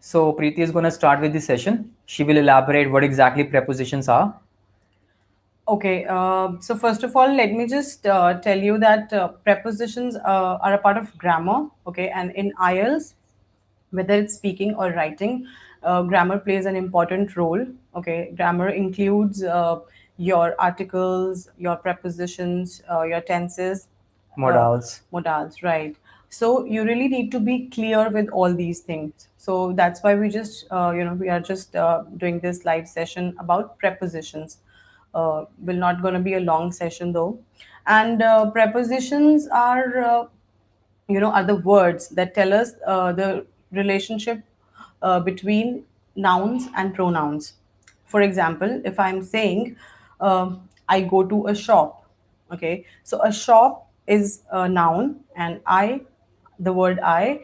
So Preeti is going to start with the session. She will elaborate what exactly prepositions are. Okay, so first of all, let me just tell you that prepositions are a part of grammar. Okay, and in IELTS, whether it's speaking or writing, grammar plays an important role. Okay, grammar includes your articles, your prepositions, your tenses, Modals. modals, right? So you really need to be clear with all these things. So that's why we just, we are just doing this live session about prepositions. Will not going to be a long session though, and prepositions are the words that tell us the relationship between nouns and pronouns. For example, if I'm saying I go to a shop, okay, so a shop is a noun, and the word I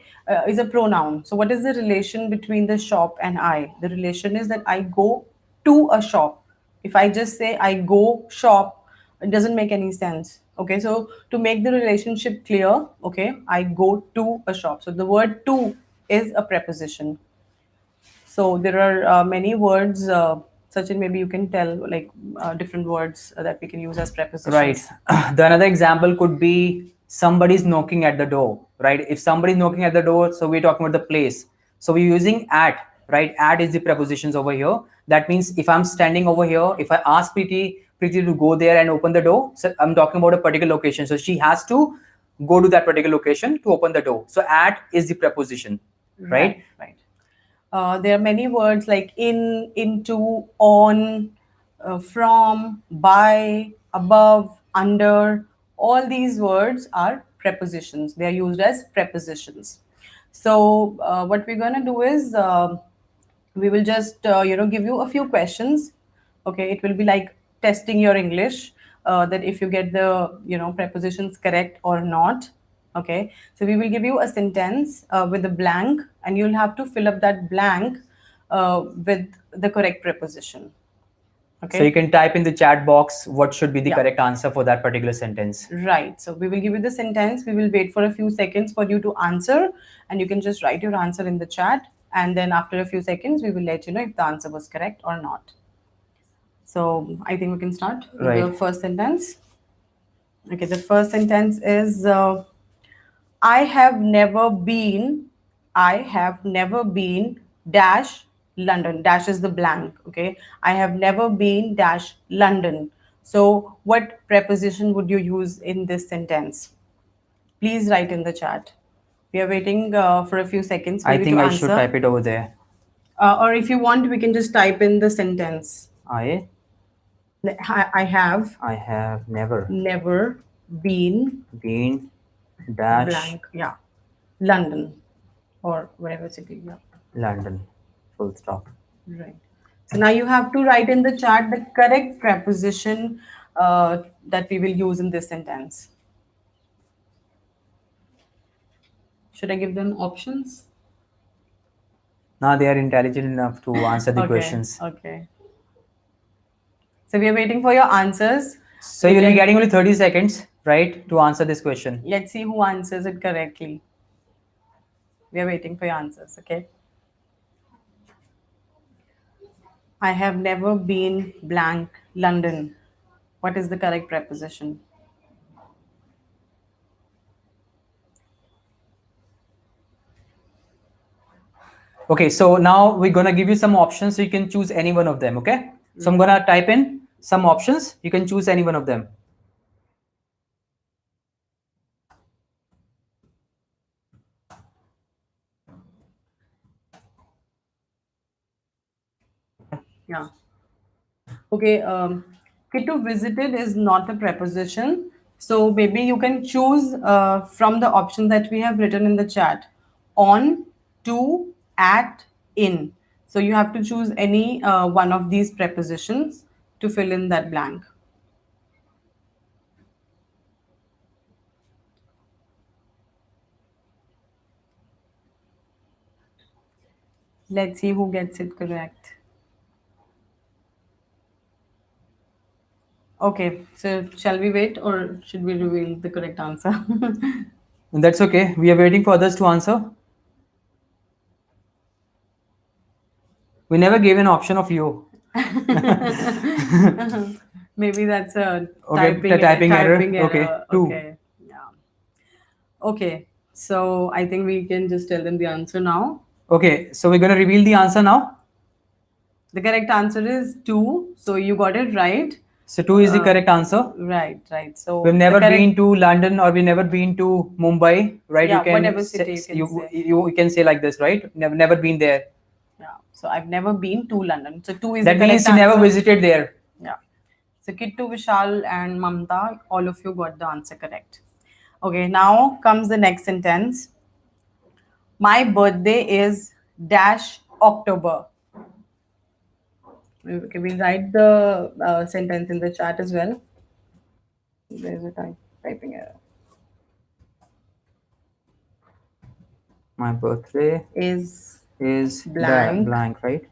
is a pronoun. So what is the relation between the shop and I? The relation is that I go to a shop. If I just say I go shop, it doesn't make any sense. Okay, so to make the relationship clear, okay, I go to a shop. So the word to is a preposition. So there are many words. Sachin, maybe you can tell like different words that we can use as Right. prepositions. The another example could be somebody's knocking at the door, right? If somebody's knocking at the door, so we're talking about the place. So we're using at, right? At is the prepositions over here. That means if I'm standing over here, if I ask Preeti to go there and open the door, so I'm talking about a particular location. So she has to go to that particular location to open the door. So at is the preposition, right? Right, right. There are many words like in, into, on, from, by, above, under. All these words are prepositions. They are used as prepositions. So what we're going to do is we will just give you a few questions. Okay, it will be like testing your English, that if you get the prepositions correct or not. Okay, so we will give you a sentence with a blank, and you'll have to fill up that blank with the correct preposition. So you Okay. can type in the chat box what should be the Yeah. correct answer for that particular sentence. Right. So we will give you the sentence. We will wait for a few seconds for you to answer, and you can just write your answer in the chat. And then after a few seconds, we will let you know if the answer was correct or not. So I think we can start with the Right. first sentence. Okay, the first sentence is I have never been, I have never been dash London. Dash is the blank. Okay, I have never been dash London. So, what preposition would you use in this sentence? Please write in the chat. We are waiting for a few seconds for I you to think I should answer. type it over there. Or if you want, we can just type in the sentence. I I have I have never never been been dash blank. Yeah, London or whatever city. Yeah, London. Full stop. right. So now you have to write in the chat the correct preposition that we will use in this sentence. Should I give them options? Now they are intelligent enough to answer the Okay, questions. okay. So we are waiting for your answers. So You you'll be can getting only 30 seconds, right, to answer this question. let's see who answers it correctly. We are waiting for your answers. Okay. I have never been blank London. What is the correct preposition? Okay, so now we're gonna give you some options so you can choose any one of them. Okay, so I'm gonna type in some options. You can choose any one of them. Yeah. Okay, Kitu visited is not a preposition. So maybe you can choose from the option that we have written in the chat: on, to, at, in. So you have to choose any one of these prepositions to fill in that blank. Let's see who gets it correct. Okay, so shall we wait or should we reveal the correct answer? And that's okay. We are waiting for others to answer. We never gave an option of you. Maybe that's a Okay, the typing error. typing Okay, error. two. Okay. Yeah. Okay. So I think we can just tell them the answer now. Okay, so we're gonna reveal the answer now. The correct answer is two. So you got it right. So two is the correct answer. Right, right. We've So the never been correct, to London or we've never been to Mumbai, right? You yeah, can whatever say, city you can you say. you can say like this, right? Never been there. Yeah. So I've never been to London. So two is the That correct means you never answer. visited there. Yeah. So Kittu, Vishal, and Mamta, all of you got the answer correct. Okay, now comes the next sentence. My birthday is dash October. Okay, we'll write the sentence in the chat as well. There's a typing error. My birthday Is is blank blank, right?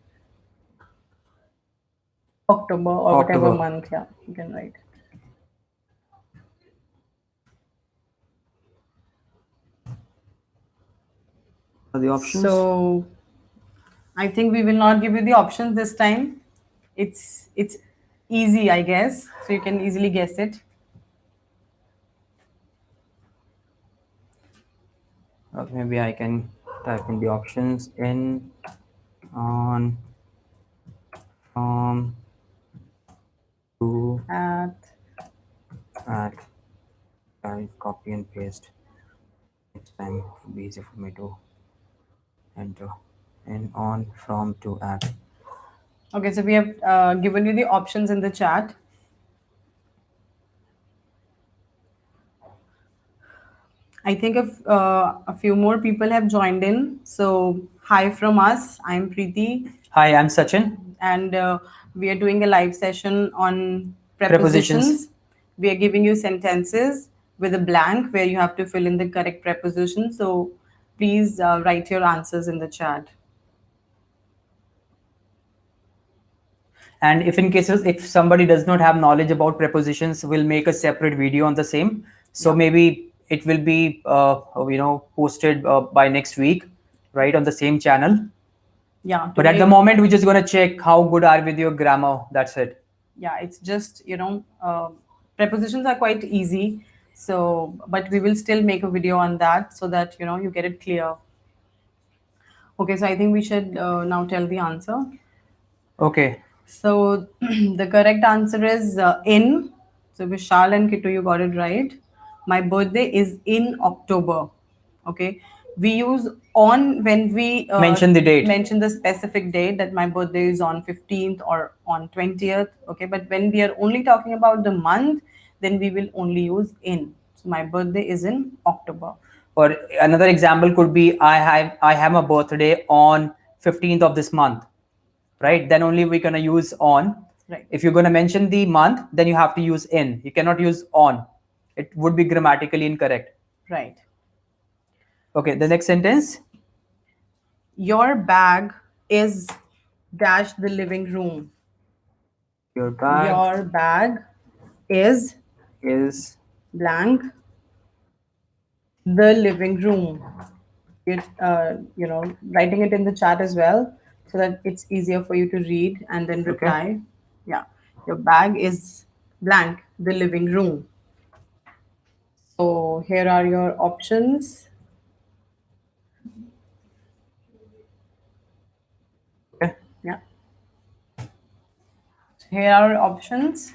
October or whatever October. month. Yeah, you can write. Are the options? So I think we will not give you the options this time. It's easy, I guess. So you can easily guess it. Maybe I can type in the options in, on, from, to, At at. I copy and paste. Next time it will be easy for me to enter. In, on, from, to, at. okay, so we have given you the options in the chat. I think a few more people have joined in. So hi from us. I'm Preeti, Hi, I'm Sachin. and we are doing a live session on Prepositions. prepositions. We are giving you sentences with a blank where you have to fill in the correct preposition. So please write your answers in the chat. And if in cases if somebody does not have knowledge about prepositions, we'll make a separate video on the same. So Yeah. maybe it will be posted by next week, right, on the same channel. Yeah. But at the Today, moment, we're just gonna check how good are with your grammar. That's it. yeah, it's just, prepositions are quite easy. So, but we will still make a video on that so that, you get it clear. Okay, so I think we should now tell the answer. Okay. So the correct answer is in. So Vishal and Kitu, you got it right. My birthday is in October. Okay. We use on when we Mention the date. mention the specific date that my birthday is on 15th or on 20th. Okay. But when we are only talking about the month, then we will only use in. So my birthday is in October. Or another example could be I have a birthday on 15th of this month, right? Then only we're gonna use on. Right. If you're gonna mention the month, then you have to use in. You cannot use on. It would be grammatically incorrect. Right. Okay, the next sentence. Your bag is dash the living room. Your bag Your bag is is blank the living room. It, writing it in the chat as well so that it's easier for you to read and then okay. reply. Yeah, your bag is blank the living room. So here are your options. Okay. Yeah, so here are options.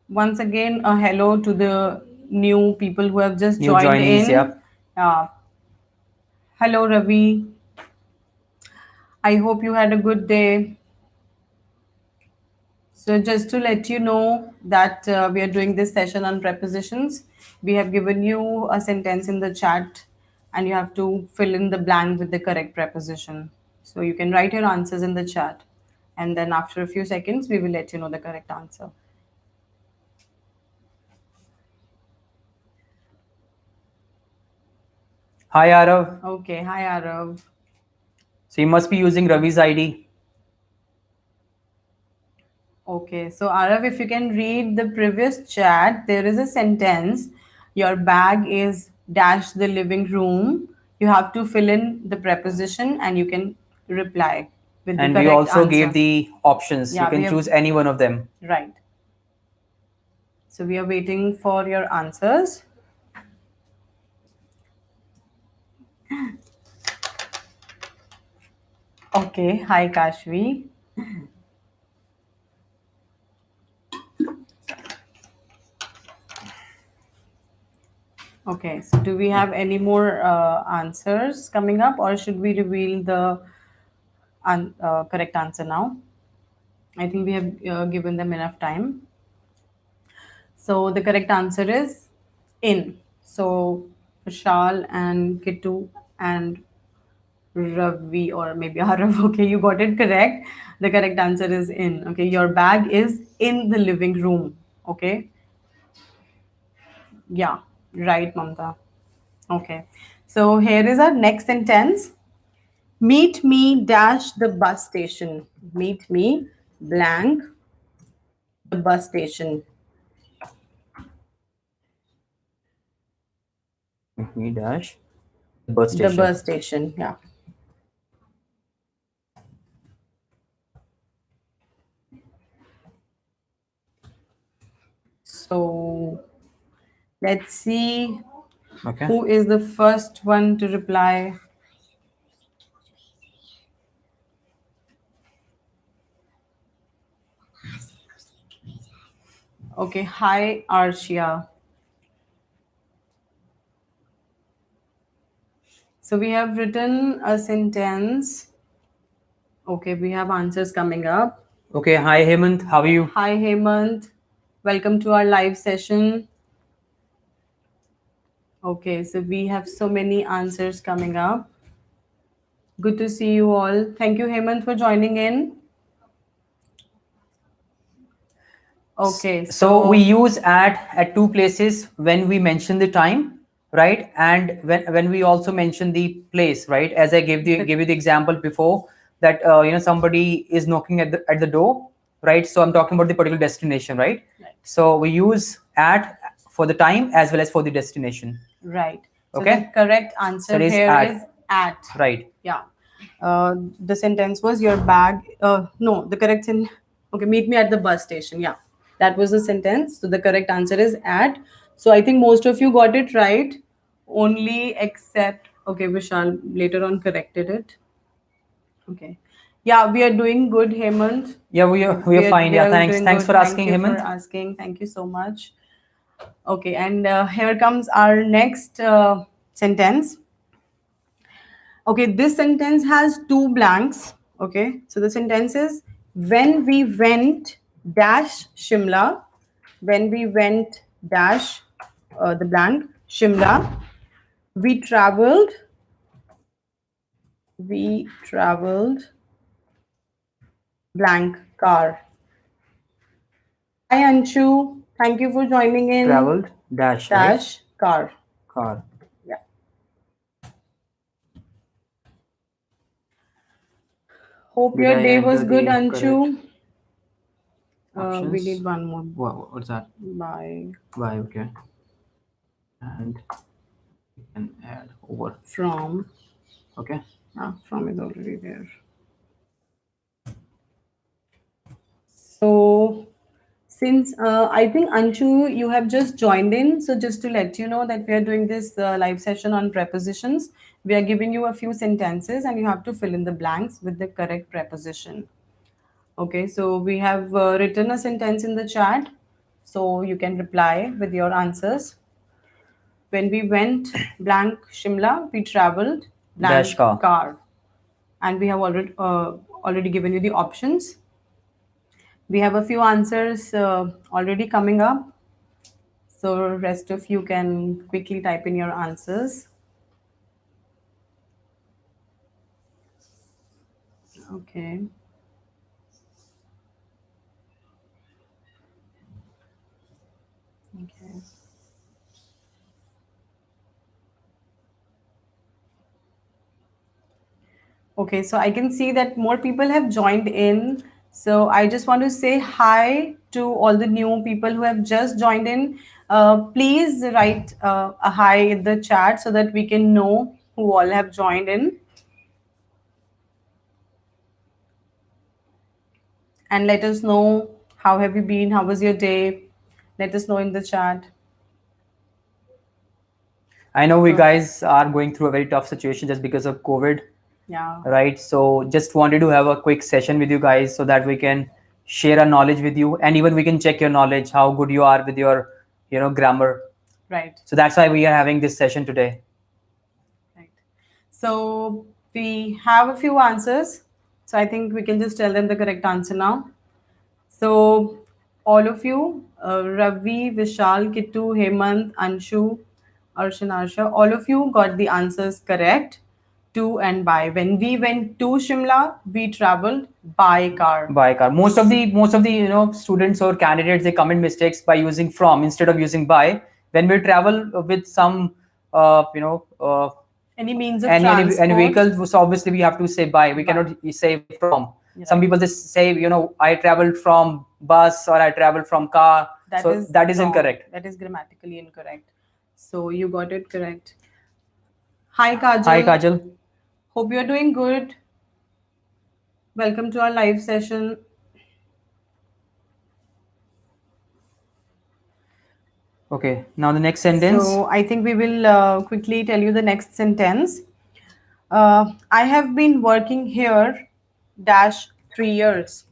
Once again, a hello to the new people who have just New joined joinees, yeah. in. Uh, Hello, Ravi. I hope you had a good day. So, just to let you know that we are doing this session on prepositions, we have given you a sentence in the chat and you have to fill in the blank with the correct preposition. So, you can write your answers in the chat and then after a few seconds, we will let you know the correct answer. Hi Arav. Okay, hi Arav. So you must be using Ravi's ID. Okay, so Arav, if you can read the previous chat, there is a sentence. Your bag is dash the living room. You have to fill in the preposition and you can reply with the And we correct also gave answer. the options. You Yeah, we can have, choose any one of them. right. So we are waiting for your answers. Okay, hi Kashvi. Okay, so do we have any more answers coming up, or should we reveal the correct answer now? I think we have given them enough time. So the correct answer is in. So Vishal and Kitu and Ravi, or maybe Arav. Okay, you got it correct. The correct answer is in. Okay, your bag is in the living room. Okay, yeah, right, Mamta. Okay, so here is our next sentence. Meet me dash the bus station. Meet me blank the bus station. Me dash the bus The station. bus station. Yeah. So let's see Okay. who is the first one to reply. Okay, hi Arshia. So we have written a sentence. Okay, we have answers coming up. Okay. Hi Hemant. How are you? Hi Hemant. Welcome to our live session. Okay, so we have so many answers coming up. Good to see you all. Thank you, Hemant, for joining in. Okay, So we so use at two places when we mention the time, right? And when we also mention the place, right? As I the gave you the example before that somebody is knocking at the door, right? So I'm talking about the particular destination, right? right, So we use at for the time as well as for the destination. right. So the Okay. correct So answer it is here is at, at. right? Yeah. The sentence was your bag. No, the correct okay, meet me at the bus station. Yeah, that was the sentence. So the correct answer is at. So I think most of you got it right. Only except okay, Vishal later on corrected it. Okay. Yeah, we are doing good, Hemant. Yeah, we are fine. We Yeah, are thanks. doing Thanks good. for Thank asking, you for Hemant. asking. Thank you so much. Okay, and here comes our next sentence. Okay, this sentence has two blanks. Okay, so the sentence is when we went dash Shimla, when we went dash the blank Shimla, we traveled blank car. Hi Anshu, thank you for joining in. Traveled dash, right? Dash car. Car. Yeah. Hope Did your I day was enter good, the correct Anshu. We options? need one more. What's that? Bye. Why? Okay. And we can add over. From. Okay. From is already there. So, since I think Anshu, you have just joined in, so just to let you know that we are doing this live session on prepositions. We are giving you a few sentences and you have to fill in the blanks with the correct preposition. Okay, so we have written a sentence in the chat, so you can reply with your answers. When we went blank Shimla, we traveled Dash blank car. car, and we have already given you the options. We have a few answers already coming up, so rest of you can quickly type in your answers. Okay. Okay. Okay, so I can see that more people have joined in. So I just want to say hi to all the new people who have just joined in. Please write a hi in the chat so that we can know who all have joined in, and let us know how have you been, how was your day. Let us know in the chat. I know we So guys are going through a very tough situation just because of COVID, yeah, right? So just wanted to have a quick session with you guys so that we can share our knowledge with you, and even we can check your knowledge, how good you are with your, grammar. right, So that's why we are having this session today. right. So we have a few answers. So I think we can just tell them the correct answer now. So, all of you, Ravi, Vishal, Kittu, Hemant, Anshu, Arshan, Arsha, all of you got the answers correct. To and by. When we went to Shimla, we traveled by car. By car. Most of the students or candidates, they commit mistakes by using from instead of using by. When we travel with some uh, you know uh, Any means of any transport, vehicle, so obviously we have to say by. We by. cannot say from. Some Right. people just say, I traveled from bus or I traveled from car. That So is that is wrong. incorrect. That is grammatically incorrect. So, you got it correct. Hi, Hi Kajal. Kajal. Hope you're doing good. Welcome to our live session. Okay, now the next sentence. So I think we will quickly tell you the next sentence. I have been working here dash 3 years.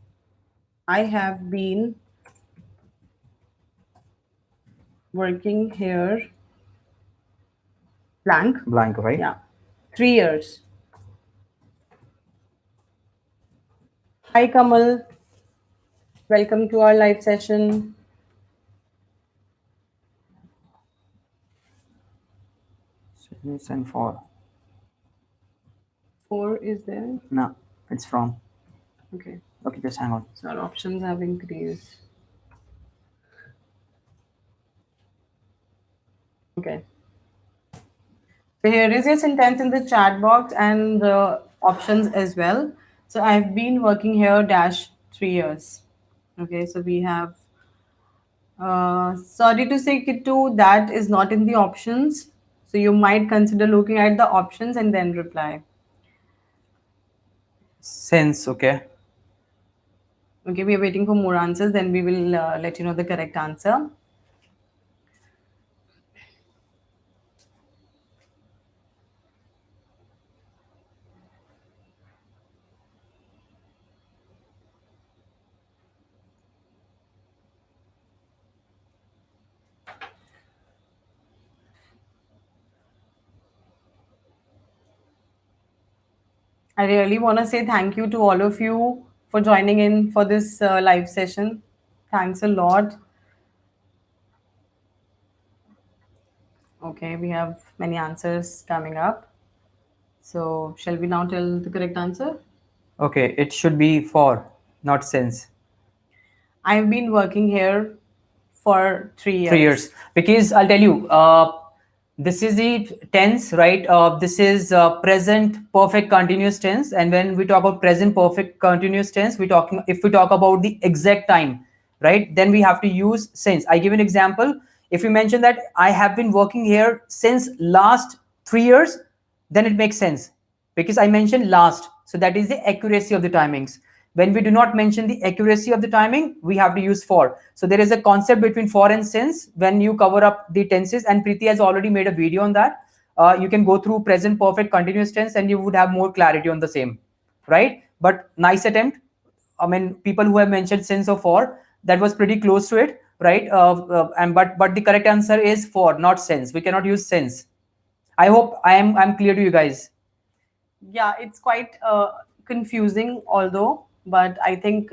I have been working here blank. Blank, right? Yeah, 3 years. Hi Kamal, welcome to our live session. Since and for. Four is there. No, it's from. Okay, Okay, just hang on. so our options have increased. Okay. So here is your sentence in the chat box and the options as well. So I've been working here dash 3 years. Okay, so we have sorry to say Kittu, that is not in the options. So you might consider looking at the options and then reply. Since, okay. Okay, we are waiting for more answers, then we will let you know the correct answer. I really want to say thank you to all of you for joining in for this live session. Thanks a lot. Okay, we have many answers coming up. So, shall we now tell the correct answer? Okay, it should be for, not since. I've been working here for 3 years. 3 years, because I'll tell you, this is the tense, right? This is present perfect continuous tense, and when we talk about present perfect continuous tense, we talking if we talk about the exact time, right, then we have to use since. I give an example. If we mention that I have been working here since last 3 years, then it makes sense because I mentioned last. So that is the accuracy of the timings. When we do not mention the accuracy of the timing, we have to use for. So there is a concept between for and since when you cover up the tenses, and Preeti has already made a video on that. You can go through present perfect continuous tense and you would have more clarity on the same, right? But nice attempt. I mean, people who have mentioned since or for, that was pretty close to it, right? And but the correct answer is for, not since. We cannot use since. I hope I'm clear to you guys. Yeah, it's quite confusing, although, but I think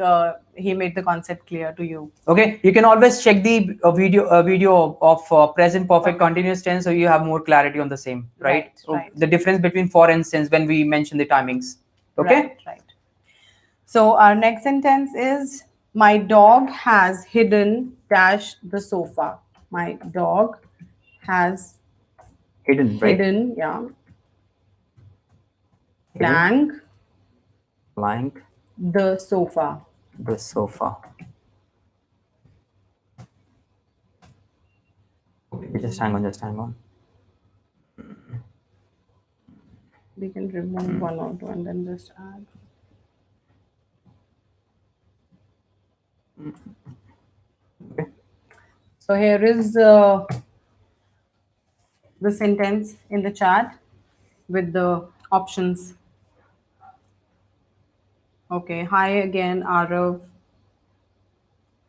he made the concept clear to you. Okay, you can always check the video of present perfect Perfect. continuous tense, so you have more clarity on the same, right? Right, right, The difference between for and since when we mention the timings. right, Okay. right. So our next sentence is my dog has hidden dash the sofa. My dog has Hidden, right? hidden, yeah, Hidden, blank blank, the sofa. The sofa. Okay, just hang on, just hang on. We can remove one or two and then just add. Okay. So here is the sentence in the chat with the options. Okay, hi again, Arav.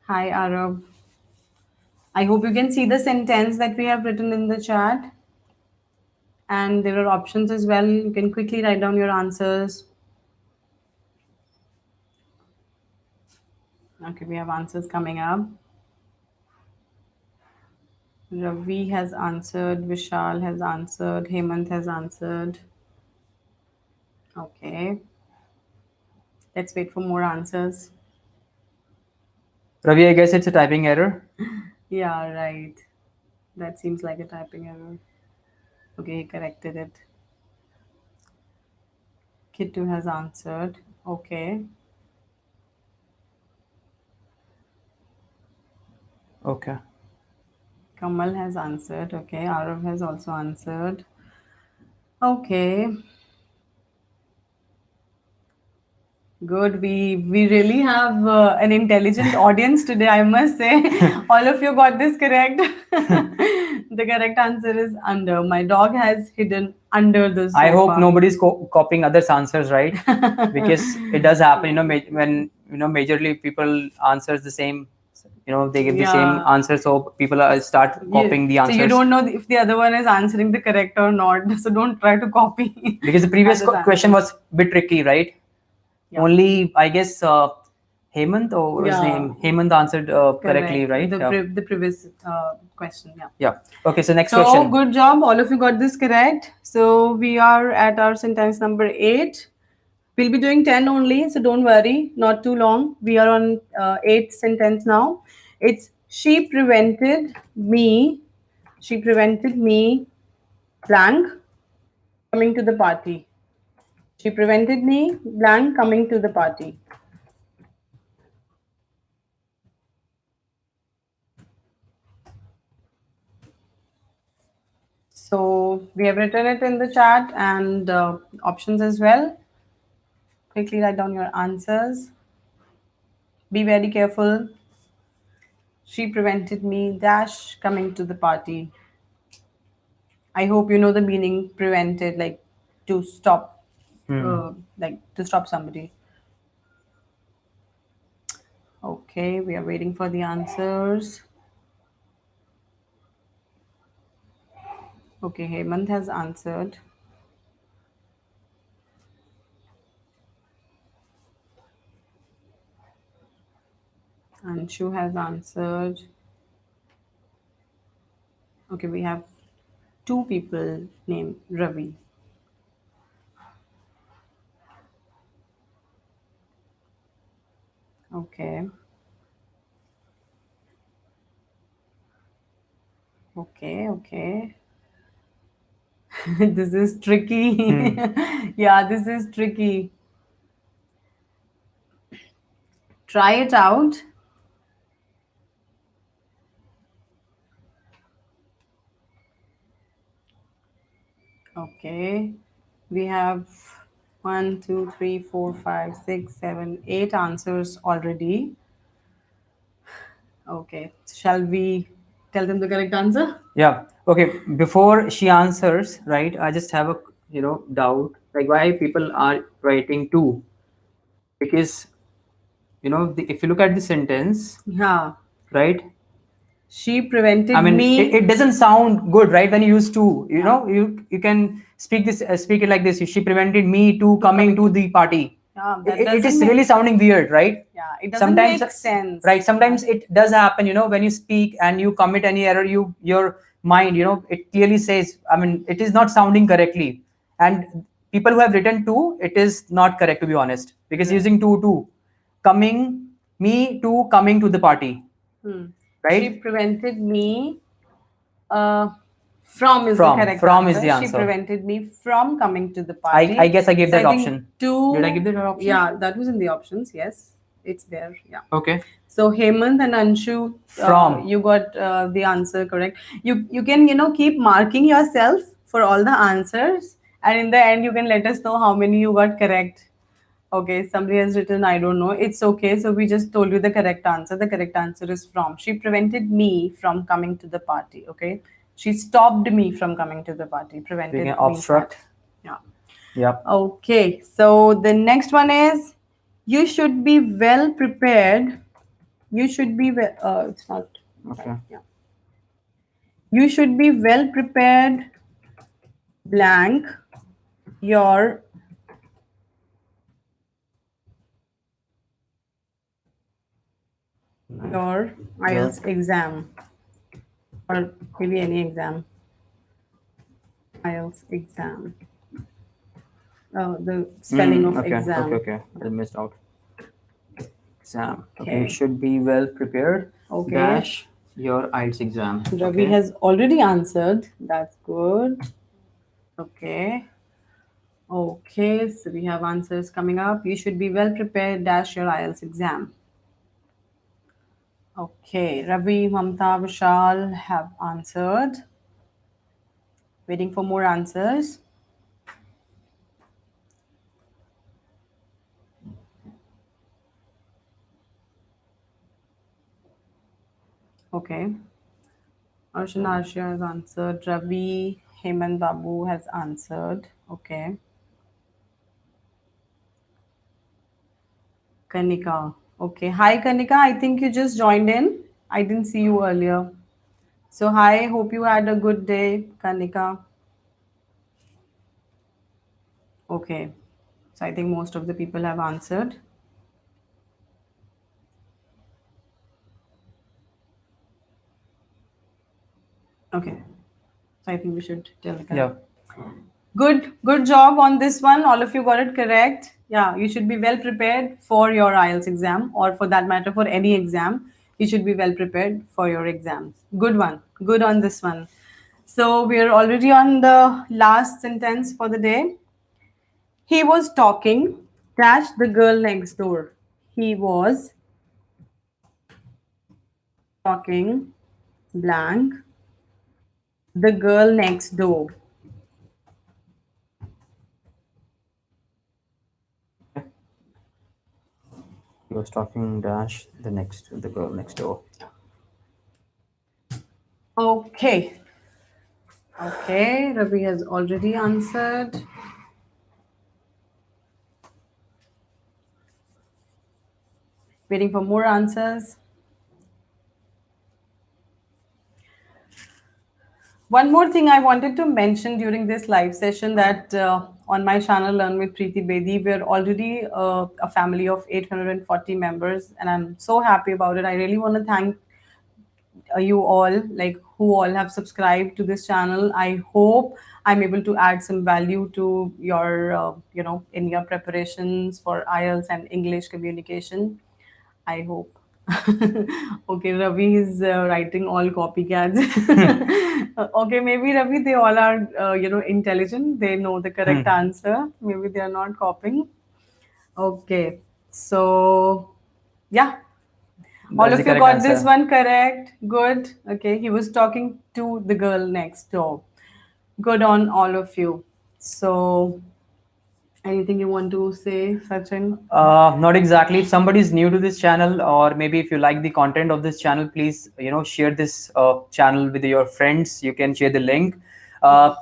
Hi, Arav. I hope you can see the sentence that we have written in the chat. And there are options as well. You can quickly write down your answers. Okay, we have answers coming up. Ravi has answered, Vishal has answered, Hemant has answered. Okay, let's wait for more answers. Ravi, I guess it's a typing error. Yeah, right. That seems like a typing error. Okay, he corrected it. Kittu has answered. Okay. Okay. Kamal has answered. Okay. Arav has also answered. Okay. Good. We really have an intelligent audience today, I must say. All of you got this correct. The correct answer is under. My dog has hidden under the sofa. I hope nobody's copying others' answers, right? Because it does happen, when majorly people answers the same, they give the same Yeah. answer, so people start Yeah. copying the So you answers. don't know if the other one is answering the correct or not. So don't try to copy. Because the previous others' question answers. was a bit tricky, right? Yeah. Only, I guess, Hemant, or what was his Yeah. name? Hemant answered correctly, Correct. right? Yeah. The previous question. Yeah. Yeah. Okay, so next So question. good job, all of you got this correct. So we are at our sentence number 8. We'll be doing 10 only, so don't worry, not too long. We are on 8th sentence now. It's she prevented me blank coming to the party. She prevented me blank coming to the party. So we have written it in the chat and options as well. Quickly write down your answers. Be very careful. She prevented me dash coming to the party. I hope you know the meaning prevented, like to stop, like to stop somebody. Okay, we are waiting for the answers. Okay, Hemant has answered. Anshu has answered. Okay, we have two people named Ravi. Okay. Okay, okay. This is tricky. Yeah, this is tricky. Try it out. Okay. We have one, two, three, four, five, six, seven, 8 answers already. Okay. Shall we tell them the correct answer? Yeah. Okay. Before she answers, right? I just have a doubt, like why people are writing two, because if you look at the sentence, Yeah. right? She prevented I mean, me. it doesn't sound good, right? When you use two, Yeah. you can speak it like this. She prevented me to coming to the party. Yeah, that It doesn't is make. really sounding weird, right? Yeah, it doesn't Sometimes, make sense. right? Sometimes it does happen, when you speak and you commit any error, your mind, it clearly says, I mean, it is not sounding correctly. And people who have written two, it is not correct, to be honest, because Right. using two, coming, me to coming to the party, Hmm. She right? prevented me. Uh, from is the correct From is answer. the She answer. prevented me from coming to the I party. guess I gave So that I think option. Did I two. give that option? Yeah, that was in the options. Yes, it's there. Yeah. Okay. So Hemant and Anshu, From. you got the answer correct. You can keep marking yourself for all the answers, and in the end you can let us know how many you got correct. Okay, somebody has written, I don't know. It's okay. So we just told you the correct answer. The correct answer is from. She prevented me from coming to the party. Okay. She stopped me from coming to the party. We can Prevented means that. obstruct. Yeah. Yep. Okay. So the next one is you should be well prepared. You should be well, it's not right. Okay. Yeah. You should be well prepared, blank, your your Well. IELTS exam or maybe any exam. IELTS exam. The spelling of Okay. Okay. exam. Okay. I missed out. Exam. Okay. You Okay. should be well prepared. Okay. Dash your IELTS exam. Ravi Okay. has already answered. That's good. Okay. Okay. So we have answers coming up. You should be well prepared. Dash your IELTS exam. Okay. Ravi, Mamta, Vishal have answered. Waiting for more answers. Okay. Arshan Arshia has answered. Ravi, Hemant Babu has answered. Okay. Kanika. Okay. Hi, Kanika. I think you just joined in. I didn't see you earlier. So, hi. Hope you had a good day, Kanika. Okay. So, I think most of the people have answered. Okay. So, I think we should tell the Yeah. Good job on this one. All of you got it correct. Yeah, you should be well prepared for your IELTS exam, or for that matter, for any exam. You should be well prepared for your exams. Good one. Good on this one. So we are already on the last sentence for the day. He was talking, dash the girl next door. He was talking, blank, the girl next door. He was talking dash the girl next door. Okay. Okay, Ravi has already answered. Waiting for more answers. One more thing I wanted to mention during this live session that on my channel Learn with Preeti Bedi, we're already a family of 840 members, and I'm so happy about it. I really want to thank you all, like who all have subscribed to this channel. I hope I'm able to add some value to your, in your preparations for IELTS and English communication. I hope. Okay, Ravi is writing all copycats. Okay, maybe Ravi, they all are, intelligent. They know the correct answer. Maybe they are not copying. Okay, so yeah, all That's the of you correct got this answer. one correct. Good. Okay, he was talking to the girl next door. Good on all of you. So, anything you want to say, Sachin? Not exactly. If somebody is new to this channel, or maybe if you like the content of this channel, please share this channel with your friends. You can share the link.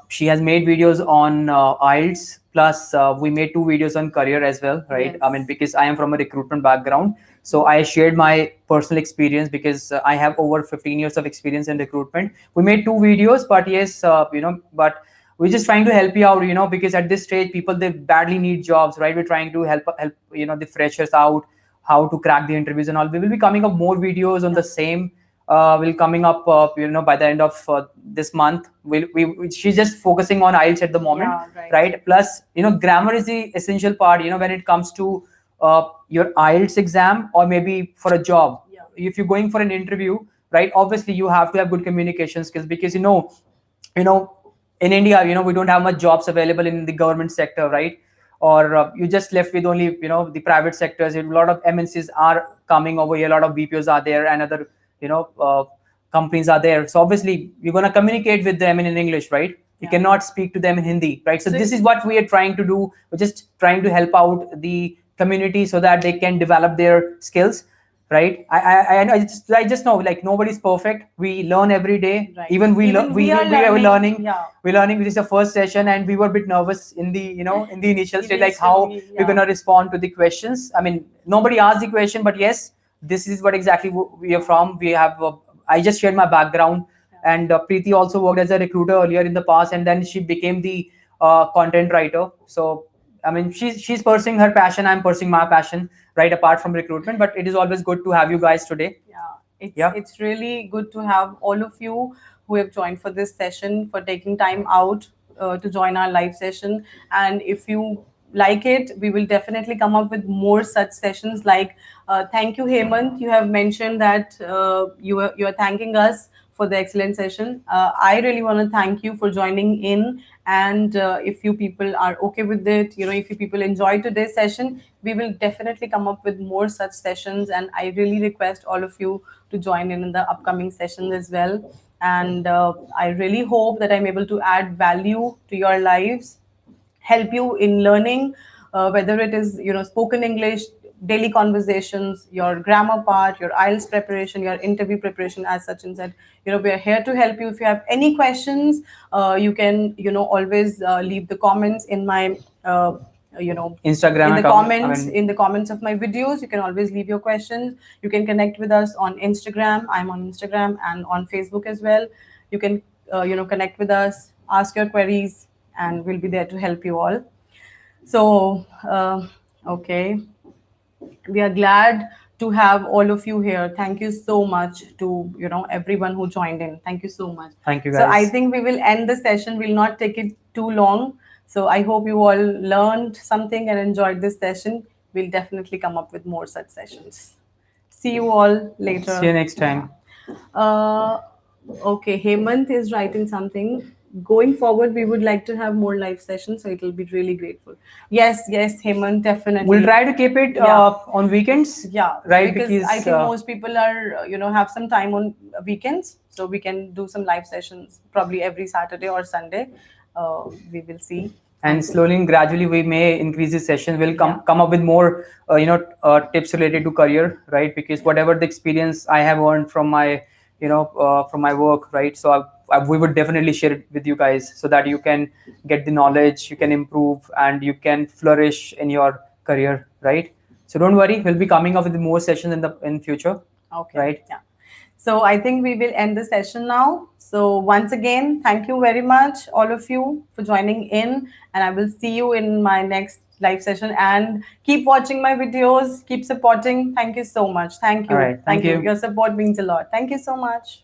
She has made videos on IELTS. Plus, we made 2 videos on career as well, right? I mean, Yes. because I am from a recruitment background, so I shared my personal experience because I have over 15 years of experience in recruitment. We made 2 videos, but yes, but we're just trying to help you out, because at this stage people, they badly need jobs, right? We're trying to help the freshers out, how to crack the interviews and all. We will be coming up more videos on Yeah. the same. Will coming up by the end of this month. She's just focusing on IELTS at the moment, Yeah, right. right? Plus, grammar is the essential part, when it comes to your IELTS exam, or maybe for a job. Yeah. If you're going for an interview, right, obviously you have to have good communication skills, because you know in India, we don't have much jobs available in the government sector, right? or you just left with only the private sectors. A lot of MNCs are coming over here, a lot of BPOs are there, and other companies are there. So obviously you're going to communicate with them in English, right? You Yeah. cannot speak to them in Hindi, right? So So this is what we are trying to do. We're just trying to help out the community so that they can develop their skills, right? I just know, like, nobody's perfect. We learn every day. right. Even We are we are learning. learning. Yeah. We're learning. This is the first session, and we were a bit nervous in the in the initial stage, like how Initially, we're yeah. gonna respond to the questions. I mean, nobody asked the question, but yes, this is what exactly we are from. We have. I just shared my background, and Preeti also worked as a recruiter earlier in the past, and then she became the content writer. So I mean, she's pursuing her passion. I'm pursuing my passion, right? Apart from recruitment, but it is always good to have you guys today. Yeah, Yeah. it's really good to have all of you who have joined for this session, for taking time out to join our live session. And if you like it, we will definitely come up with more such sessions. Like, thank you, Hemant. You have mentioned that you are thanking us for the excellent session. I really want to thank you for joining in. And if you people are okay with it, if you people enjoy today's session, we will definitely come up with more such sessions. And I really request all of you to join in the upcoming sessions as well. And I really hope that I'm able to add value to your lives, help you in learning, whether it is spoken English, daily conversations, your grammar part, your IELTS preparation, your interview preparation. As Sachin said, we are here to help you. If you have any questions, you can always leave the comments in my you know in Instagram the account. I comments mean, in the comments of my videos. You can always leave your questions. You can connect with us on Instagram. I'm on Instagram and on Facebook as well. You can connect with us, ask your queries, and we'll be there to help you all. So okay, we are glad to have all of you here. Thank you so much to everyone who joined in. Thank you so much. thank you So I guys. think we will end the session. We'll not take it too long. So I hope you all learned something and enjoyed this session. We'll definitely come up with more such sessions. See you all See later. you next Yeah. time. uh, okay, Hemant is writing something. Going forward, we would like to have more live sessions, so it'll be really grateful. Yes, yes, Hemant, We'll definitely. try to keep it Yeah, on weekends, yeah, right? because I Because think most people are have some time on weekends, so we can do some live sessions probably every Saturday or Sunday. We will see. and Thank you. slowly and gradually we may increase this session. We'll Yeah. come up with more tips related to career, right? Because whatever the experience I have earned from my from my work, right? So we would definitely share it with you guys so that you can get the knowledge, you can improve, and you can flourish in your career, right? So don't worry, we'll be coming up with more sessions in future, Okay. right? Yeah. So I think we will end the session now. So once again, thank you very much, all of you, for joining in. And I will see you in my next live session. And keep watching my videos, keep supporting. Thank you so much. Thank All you. right, thank Thank you. you. Your support means a lot. Thank you so much.